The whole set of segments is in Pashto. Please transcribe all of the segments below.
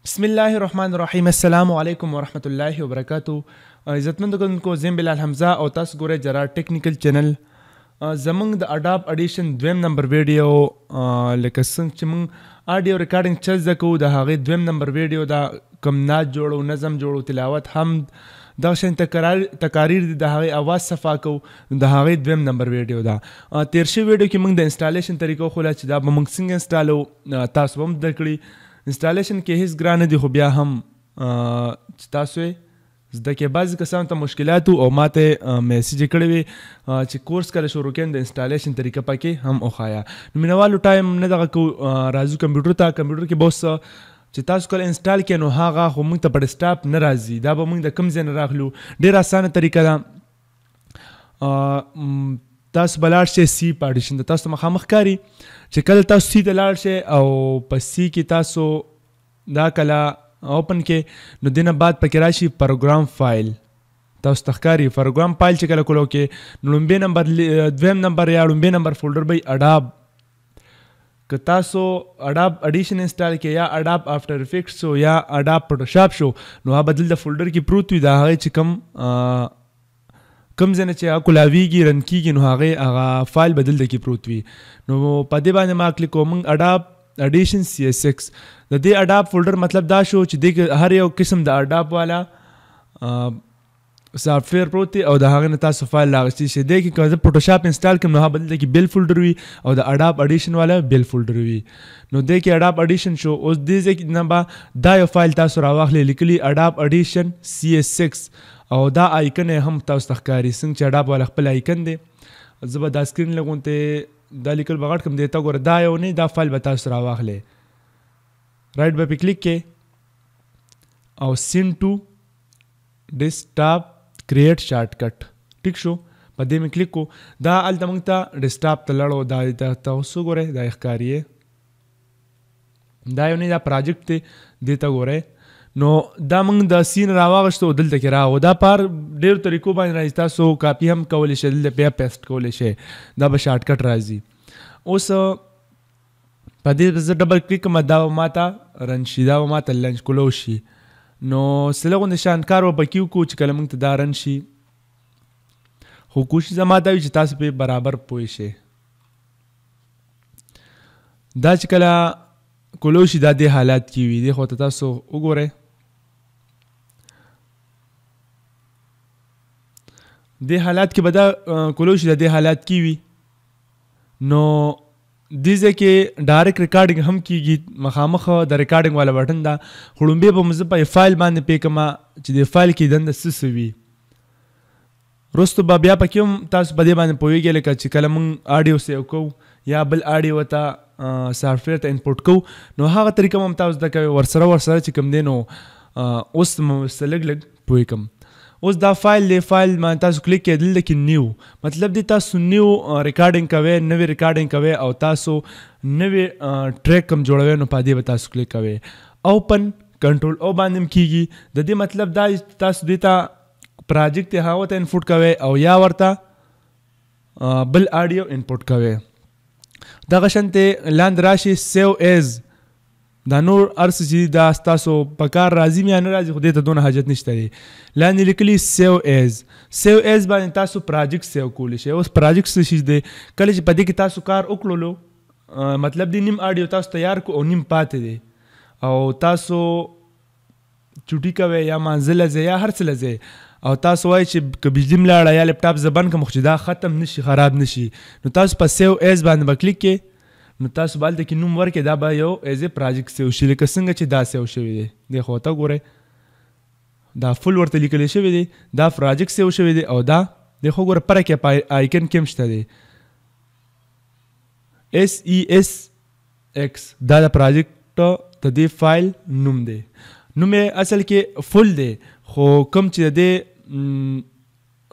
بسم الله الرحمن الرحیم. السلام علیکم ورحمت الله وبرکاتو. عزتمندو کو زم بلال حمزه او تاسو ګورئ جرار ټیکنیکل چینل. زمونږ د اډاب اډیشن دویم نمبر ویډیو لکه څنګه چې موږ آډیو ریکارډینګ چل زده کوو د هغې دویم نمبر ویډیو دا کوم نعت جوړو، نظم جوړو، تلاوت، حمد، دغه شان تقاریر دي د هغې اواز صفا کوو، د هغې دویم نمبر ویډیو ده. تیر شوي ویډیو کې موږ د انسټالیشن طریقه وښوله چې دا به موږ څنګه انسټالو، تاسو به هم زده کړي. انسټالیشن کې هیڅ ګرانه دي، خو بیا هم چې تاسو یې زده کې بعضې کسانو ته مشکلات او ما ته میسیج یې کړی وي چې کورس کله شروع کړم د انسټالیشن طریقه پکې هم وښایه. نو مینوالو ټایم نه دغه کوو، راځو کمپیوټر ته. کمپیوټر کې به اوس چې تاسو کله انسټال کړئ نو هغه خو موږ ته په ډیسکټاپ نه راځي، دا به موږ د کوم ځای نه راخلو. ډېره اسانه طریقه ده. تاسو به لاړ شئ سی په اډیشن ته، تاسو ته مخامخ ښکاري چې کله تاسو سی ته لاړ شئ او په سی کې تاسو دا کله اوپن کې نو دینه بعد پکې راشي پروګرام فایل. تاسو ته ښکاري پروګرام فایل چې کله کولو کې نو لومبی نمبر، دویم نمبر یا لومبی نمبر فولډر به اډاب. که تاسو اډاب اډیشن انسټال کې یا اډاب افټر افیکټس شو یا اډاب فوټوشاپ شو نو هغه بدل د فولډر کې پروت وي، د هغې چې کوم ځای نه چې هغه کولاویږي رن کېږي نو هغه فایل بدل د کې پروت وي. نو په دې باندې ما کلیک کوم اډاب اډیشن CS6. د دې اډاب فولډر مطلب دا شو چې دې هر یو قسم د اډاب والا سافټویر پروت دی او د هغې نه تاسو فایل راغستی شي. دې کې که زه فوټوشاپ انسټال کړم نو هغه بدل کې بیل فولډر وي او د اډاب اډیشن والا بیل فولډر وي. نو دې کې اډاب اډیشن شو. اوس دې ځای کې نه به دا یو فایل تاسو راواخلئ، لیکلي اډاب اډیشن CS6 او دا آیکن هم تاسو ته ښکاري څنګه چې اډاب والا خپل آیکن دی. زه به دا سکرین لګونته دا لیکل به غټ کړم، دې ته ګوره دا یو نه، دا فایل به تاسو راواخلئ. رایټ به پې کلیک کې او سینډ ټو ډیسکټاپ کریټ شارټکټ ټیک شو. په دې مې کلیک کو، دا هلته موږ ته ډیسکټاپ ته لړو. دا تاسو ګورئ دا یې ښکاري، دا یو نه، دا پراجیکټ دی، دې ته ګورئ. نو دا موږ د سین راواغشتو دلته کې راغو. دا پر ډېرو طریقو باندې راځي، تاسو کاپي هم کولی شئ، دلته بیا پیسټ کولی شئ، دا به شارټکټ راځي. اوس په دې زه ډبل کلیک کوم، دا به ماته رن شي، دا به ماته لنچ کولو شي. نو څه لږ شانکار به پکې وکړو چې کله موږ ته دا رن شي، خو کوشش زما دا وي چې تاسو پرې برابر پوه شئ. دا چې کله کولو شي دا دې حالات کې وي، دې خو ته تاسو وګورئ. دې حالات کې به دا کولو شي، دا دې حالات کې وي. نو دې ځای کې ډایرکټ ریکارډینګ هم کېږي، مخامخ د ریکارډینګ والا بټن ده. خو لومبی به زه په فایل باندې پې کړم چې د فایل کې دنده څه وي. وروستو به بیا پکې هم تاسو په دې باندې پوهېږئ، لکه چې کله موږ آډیو سیو کوو یا بل آډیو ته سافټویر ته انپوټ کوو نو هغه طریقه هم تاسو زده کوئ. ورسره چې کوم دی نو اوس ورسره لږ پوهې کړم. اوس دا فایل دی، فایل باندې تاسو کلیک کړئ، دلته کې نیو مطلب دی تاسو نیو ریکارډینګ کوئ، نوې ریکارډینګ کوئ او تاسو نوې ټریک کوم جوړوئ نو په دې به تاسو کلیک کوئ. اوپن کنټرول او باندې هم کېږي. د دې مطلب دا تاسو دې ته پراجیکټ دی هغه ته انپوټ کوئ او یا ورته بل آډیو انپوټ کوئ. دغه شانتې لاندې راشي سیو ایز، دا نور هر څه چې دا ستاسو په کار راځي یا نه راځي، خو دې ته دونه حاجت نشته دی. لاندې لیکلي سیو ایز، سیو ایز باندې تاسو پراجیکټ سیو کولی شئ. اوس پراجیکټ څه شي دی؟ کله چې په دې کې تاسو کار وکړلو، مطلب دی نیم آډیو تاسو تیار کو او نیم پاتې دی او تاسو چوټي کوئ یا مانځه لځئ یا هر څه لځئ او تاسو وایئ چې که بجلي ملاړه یا لیپټاپ زه بند کړم خو چې دا ختم نشي، خراب نشي، نو تاسو په سیو ایز باندې به کلیک کړئ. نو تاسو به هلته کې نوم ورکړئ، دا به یو ایز ا پراجیکټ سیو شي، لکه څنګه چې دا سیو شوی دی. دې خو ته ګورئ، دا فل ورته لیکلی شوی دی، دا پراجیکټ سیو شوی دی او دا دې خو ګوره پره کې په آیکن کې هم شته دی SESX، دا د پراجیکټ د دې فایل نوم دی. نوم یې اصل کې فل دی، خو کوم چې د دې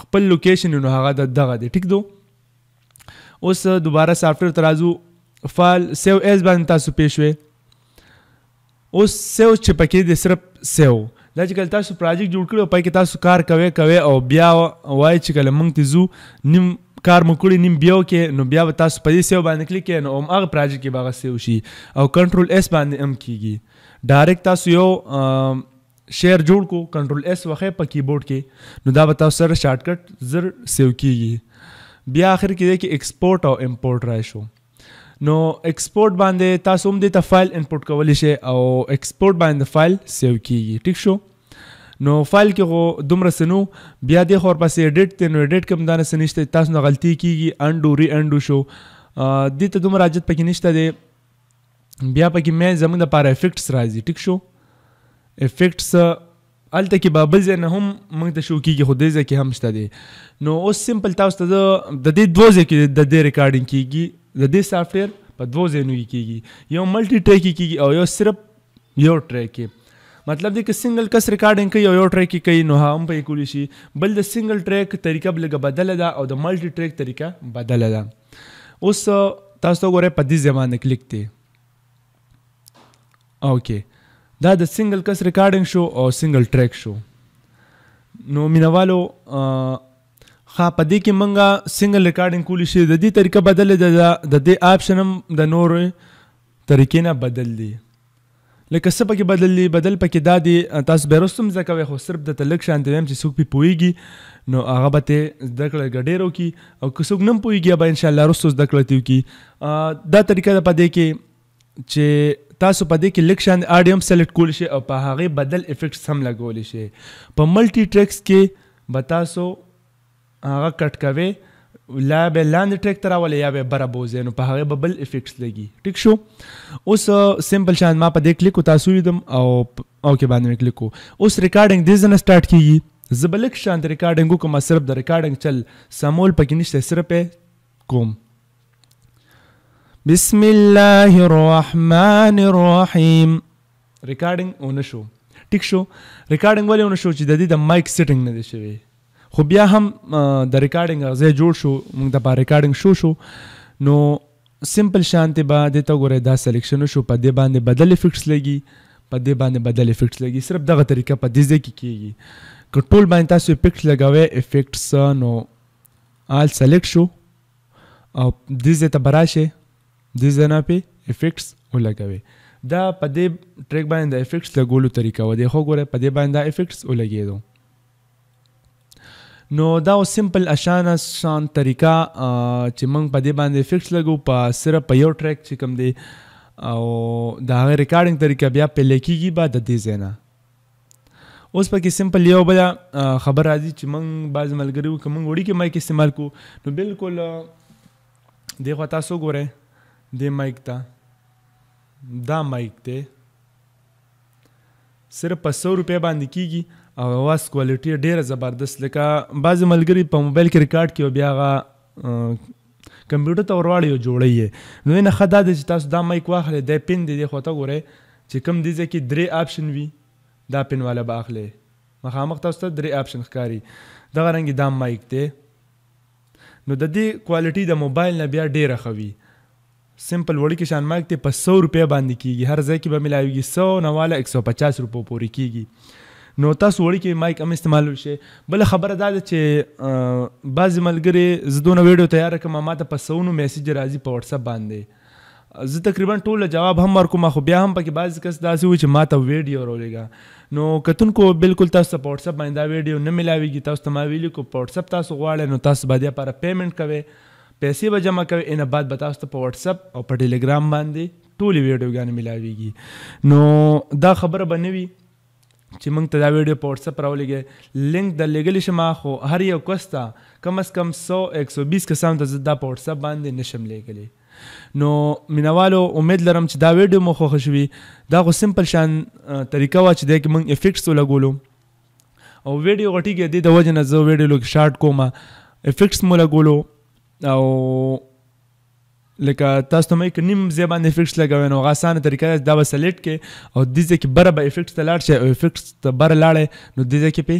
خپل لوکیشن نو هغه دغه دی. ټیک دو. اوس دوباره سافټویر ته راځو، فایل سیو ایز باندې تاسو پې شوئ. اوس سیو چې پکې دی صرف سیو، دا چې کله تاسو پراجیکټ جوړ کړی او پای کې تاسو کار کوئ او بیا وایي چې کله موږ ته ځو نیم کار مو کړی نیم بیا وکړئ نو بیا به تاسو په دې سیو باندې کلیک کړئ نو هماغه پراجیکټ کې به هغه سیو شي او کنټرول S باندې هم کېږي. ډایرکټ تاسو یو شیر جوړ کو کنټرول اس وخې په کیبورډ کې نو دا به تاسو سره شارټ کټ زر سیو کیږي. بیا آخر کې دی کې ایکسپورټ او امپورټ رای شو. نو ایکسپورټ باندې تاسو هم دې ته فایل انپورټ کولی شئ او ایکسپورټ باندې فایل سیو کیږي. ټیک شو. نو فایل کې خو دومره څه نو بیا دې خو ورپسې ایډیټ دی نو ایډیټ کې هم دا نه څه نشته تاسو نه غلطي کیږي انډو ری انډو شو دې ته دومره حاجت پکې نشته دی. بیا پکې مین زموږ دپاره افیکټس راځي. ټیک شو. افیکټس هلته کې به بل ځای نه هم موږ ته شو کېږي خو دې ځای کې هم شته دی. نو اوس سمپل تاسو ته زه د دې دوه ځای کې د دې ریکارډینګ کېږي د دې سافټویر په دوه ځایونو کې کېږي یو ملټي ټریک کې کېږي او یو صرف یو ټریک کې. مطلب دی که سنگل کس ریکارډینګ کوي او یو ټریک کې کوي نو هم پکې کولی شي. بل د سنگل ټریک طریقه لږه بدله ده او د ملټي ټریک طریقه بدله ده. اوس تاسو ته ګورئ په دې ځای باندې کلیک دی. اوکې دا د سنگل کس ریکارډینګ شو او سنگل ټریک شو. نو مینوالو ښه په دې کې موږ سنگل ریکارډینګ کولی شي. د دې طریقه بدله ده د دې آپشن هم د نورو طریقې نه بدل دی. لکه څه پکې بدل پکې دا دی تاسو به وروسته هم زده کوئ خو صرف درته لږ شانتې وایم چې څوک پې پوهېږي نو هغه به ترې زده کړه لږه ډېره وکړي او که څوک نه هم پوهېږي به انشاءالله وروسته زده کړه ترې وکړي. دا طریقه ده په دې کې چې تاسو په دې کې لږ شان آډیو هم سلیکټ کولی شئ او په هغې بدل افیکټس هم لګولی شئ. په ملټي ټریکس کې به تاسو هغه کټ کوئ لا به لاندې ټریک ته راولئ یا به بره بوځئ نو په هغې به بل افیکټس لګي. ټیک شو. اوس سمپل شان ما په دې کلیک کو تاسو ولیدم او اوکې باندې مې کلیک کو. اوس ریکارډینګ دې ځای نه سټارټ کېږي. زه به لږ شانت ریکارډینګ وکړم صرف د ریکارډینګ چل سمول پکې نشته صرف یې کوم. بسم الله الرحمن الرحیم. ریکارډینګ ونه شو. ټیک شو. ریکارډینګ ولې ونه شو چې د دې د مایک سیټینګ نه دی شوی خو بیا هم د ریکارډینګ ځای جوړ شو موږ دپاره ریکارډینګ شو نو سمپل شانتې به دې ته ګورئ دا سلیکشن وشو په دې باندې بدل افیکټس لګي په دې باندې بدل افیکټس لګي صرف دغه طریقه په دې ځای کې کېږي. که ټول باندې تاسو افیکټس لګوئ افیکټس نو آل سلیکټ شو او دې ځای ته به راشئ دې ځای نه پې افیکټس ولګوئ. دا په دې ټریک باندې د افیکټس لګولو طریقه و دی خو ګورئ په دې باندې دا افیکټس ولګېدو. نو دا سمپل اشانه شان طریقه چې موږ په دې باندې افیکټس لګو په صرف په یو ټریک چې کوم دی او د هغې ریکارډینګ طریقه بیا پلی کېږي به د دې ځای نه. اوس پکې سمپل یو بله خبر راځي چې موږ بعضې ملګري وو که موږ وړیکې مایک استعمال کړو نو بلکل دې خوا تاسو ګورئ دې مایک ته دا مایک دی صرف په 100 روپۍ باندې کېږي او اواز کوالټي ډېره زبردست لکه بعضې ملګري په موبایل کې ریکارډ کړي او بیا هغه کمپیوټر ته ورواړئ او جوړئ یې نو نه ښه دا دی چې تاسو دا مایک واخلئ دی پن دی دې خوا ته ګورئ چې کوم دې ځای کې 3 آپشن وي دا پن والا به اخلئ مخامخ تاسو ته 3 آپشن ښکاري دغه رنګې دا مایک دی نو د دې کوالټي د موبایل نه بیا ډېره ښه وي. سمپل وړوکی شان مایک دی په 100 روپۍ باندې کېږي هر ځای کې به ملاویږي 100 نه والا 150 روپو پورې کېږي. نو تاسو وړوکی مایک هم استعمالولی شئ. بله خبره دا ده چې بعضې ملګري زه دونه ویډیو تیاره کړم ما ته په سونو میسیج راځي په وټساپ باندې زه تقریبا ټوله جواب هم ورکوم خو بیا هم پکې بعضې کس داسې وي چې ما ته ویډیو راولېږه نو کتونکو بالکل تاسو ته په وټساپ باندې دا ویډیو نه ملاویږي تاسو ته ما ویلي کو په وټساپ تاسو غواړئ نو تاسو به دې لپاره پیمنټ کوئ پیسې به جمع کوئ نه بعد به تاسو ته په وټساپ او په ټیلیګرام باندې ټولې ویډیوګانې ملاویږي. نو دا خبره به نه وي چې موږ ته دا ویډیو په وټساپ راولېږئ لینک در لېږلی شم خو هر یو کس ته کم از کم 100-120 کسانو ته زه دا په وټساپ باندې نشم لېږلی. نو مینوالو امید لرم چې دا ویډیو مو خوښه شوي دا خو سمپل شان طریقه وه چې دی کې موږ افیکټس ولګولو او ویډیو غټېږي دې د وجې نه زه ویډیو لږ شارټ کوم افیکټس مو لګولو او لکه تاسو ته مې که نیم ځای باندې افیکټس لګوئ نو هغه اسانه طریقه ده دا به سلیکټ کړئ او دې ځای کې بره به افیکټس ته لاړ شئ او افیکټس ته بره لاړئ نو دې ځای کې پې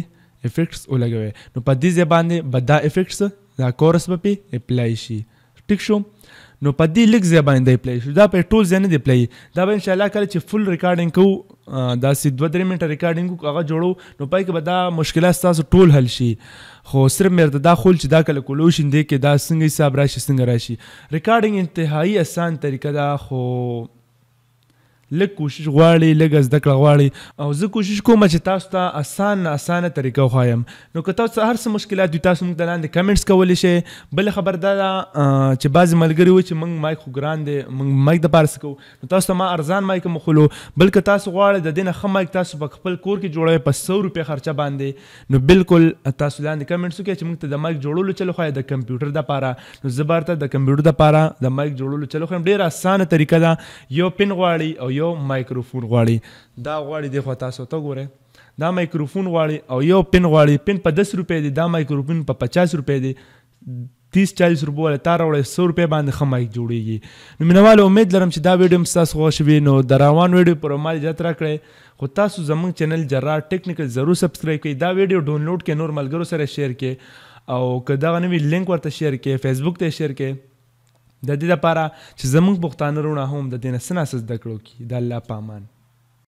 افیکټس ولګوئ نو په دې ځای باندې به دا افیکټس دا کورس به پې اپلای شي. ټیک شو. نو په دې لږ ځای باندې دی اپلای شو دا په ټول ځای نه دی اپلای دا به انشاءالله کله چې فل ریکارډینګ کوو داسې 2-3 منټه ریکارډینګ وکړو هغه جوړو نو پای کې به دا مشکلات ستاسو ټول حل شي خو صرف مې درته دا خول چې دا کله کولو شي دی کې دا څنګه حساب راشي څنګه راشي. ریکارډینګ انتهایی اسان طریقه ده خو لږ کوشش غواړي، لږ زده کړه غواړي. او زه کوشش کوم چې تاسو ته اسانه طریقه وښایم. نو که تاسو هر څه مشکلات وي تاسو موږ ته لاندې کمنټس کولی شئ. بله خبر دا ده چې بعضې ملګري وایي چې موږ مایک خو ګران دی، موږ مایک دپاره څه کوو. نو تاسو ته ما ارزان مایک هم وښولو. بل که تاسو غواړئ د دې نه ښه مایک تاسو په خپل کور کې جوړوئ په 100 روپۍ خرچه باندې، نو بالکل تاسو لاندې کمنټس وکړئ چې موږ ته د مایک جوړولو چل وښایئ د کمپیوټر دپاره. نو زه به درته د کمپیوټر دپاره د مایک جوړولو چل وښیم. ډېره اسانه طریقه ده. یو پن غواړي او یو مایکروفون غواړي. دا غواړي دی خو تاسو ته ګورئ، دا مایکروفون غواړي او یو پن غواړي. پن په 10 روپۍ دی، دا مایکروفون په 50 روپۍ دی. 30-40 روپۍ والا تا راوړئ 100 روپۍ باندې ښه مایک جوړیږي. نو مینهوالو امید لرم چې دا ویډیو هم ستاسو خوښ وي. نو د روان ویډیو پر ما اجازت راکړئ. خو تاسو زموږ چینل جرار ټیکنیکل ضرور سبسکرایب کړئ. دا ویډیو ډاونلوډ کړئ، نور ملګرو سره شیر کړئ او که دغه نوي لینک ورته شیر کړئ، فیسبوک ته شیر کړئ، د دې لپاره چې زموږ پښتانه وروڼه هم د دې نه څه نه څه زده کړو کړي. د الله په امان.